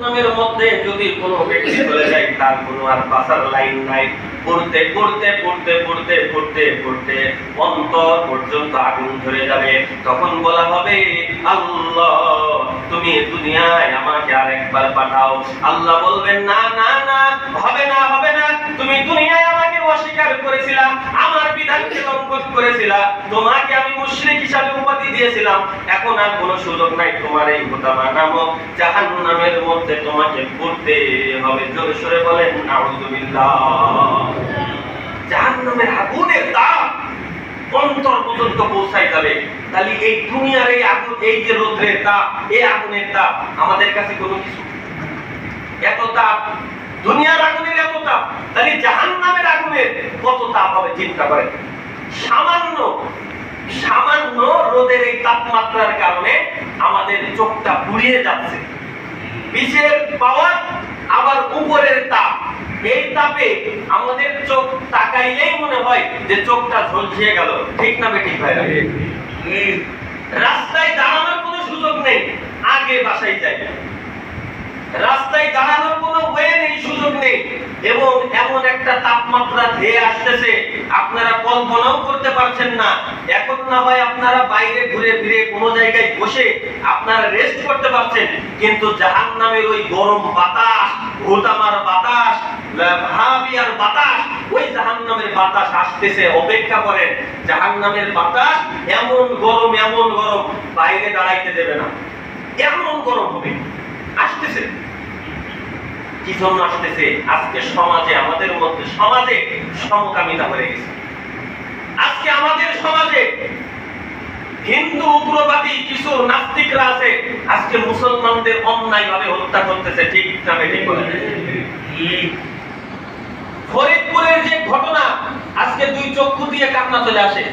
জাহান্নামের মধ্যে যদি কোনো ব্যক্তি চলে যায় তার কোনো আর বাঁচার লাইন নাই। পড়তে পড়তে পড়তে পড়তে পড়তে পড়তে অন্তর পর্যন্ত আগুন ধরে যাবে। তখন বলা হবে, আল্লাহ তুমি দুনিয়ায় আমাকে আরেকবার পাঠাও। আল্লাহ বলবেন, না না না, হবে না হবে না, তুমি দুনিয়ায় আমাকে অস্বীকার করেছিলা, আমার বিধানকে লঙ্ঘন করেছিলা, তোমাকে আমি মুশরিক হিসাবে উপাধি দিয়েছিলাম, এখন আর কোনো সুযোগ নাই, তোমার এই হুতামা নামক জাহান্নামের মধ্যে তোমাকে পড়তে হবে। জোরে সোরে বলেন নাউযুবিল্লাহ। জাহান্নামের আগুনের তাপ অন্তর পর্যন্ত পৌঁছায় যাবে। তাহলে এই দুনিয়ার এই আগুন, এই যে রৌদ্রের তাপ, এই আগুনের তাপ আমাদের কাছে কোনো কিছু? এত তাপ, দুনিয়ার আগুনের এত তাপ, তাহলে জাহান্নামের আগুনের কত তাপ হবে চিন্তা করেন। সামান্য সামান্য রোদের এই তাপমাত্রার কারণে আমাদের চোখটা পুড়িয়ে যাচ্ছে। নিচের পাওয়ার আবার উপরের তাপ, এই তাপে আমাদের চোখ তাকাইলেই মনে হয় যে চোখটা ঝলসিয়ে গেল। ঠিক না বেঠিক ভাই? রাস্তায় দাঁড়ানোর কোনো সুযোগ নেই, আগে বাসায় যাই। রাস্তায় দাঁড়ানোর কোনো ওয়ে নেই, সুযোগ নেই। এবং এমন একটা তাপমাত্রা ধেয়ে আসতেছে আপনারা কল্পনাও করতে পারছেন না। এখন না হয় আপনারা বাইরে ঘুরে ফিরে কোনো জায়গায় বসে আপনারা রেস্ট করতে পারছেন, কিন্তু জাহান্নামের ওই গরম বাতাস, হুতামার বাতাস, ভাবিয়ার বাতাস, ওই জাহান্নামের বাতাস আসতেছে, অপেক্ষা করেন। জাহান্নামের বাতাস এমন গরম বাইরে দাঁড়াইতে দেবে না, এমন গরম হবে। আসতেছে কি জন্য আসতেছে? আজকে সমাজে, আমাদের মধ্যে সমাজে সমকামিতা হয়ে গেছে। আজকে আমাদের সমাজে হিন্দু উগ্রবাদী কিছু নাস্তিকরা আছে, আজকে মুসলমানদের অন্যায় ভাবে হত্যা করতেছে। ঠিক না বেঠিক বলেন? ফরিদপুরের যে ঘটনা, আজকে দুই চক্ষু দিয়ে কান্না চলে আসে।